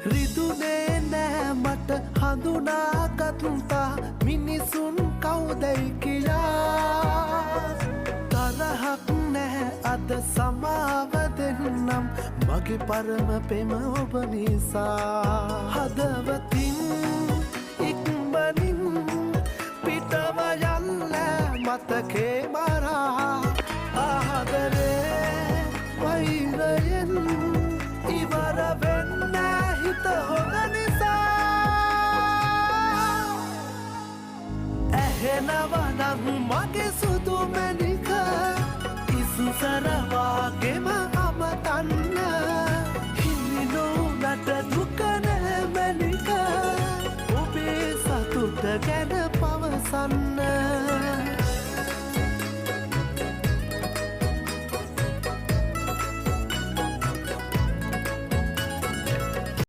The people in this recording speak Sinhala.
රිදුනේ නෑ මට හඳුනාගත්තා මිනිසුන් කවුදැයි කියා තරහක් නැහැ අද සමාව දෙන්නම් මගේ පරම පෙම ඔබ නිසා හදවතින් ඉක්මනින් පිටව යන්න මතකේ මරා ආදරේ වෛරයෙන් ඉවර වෙන්න හිත හොඳ නිසා ඇහෙනවනම් මගේ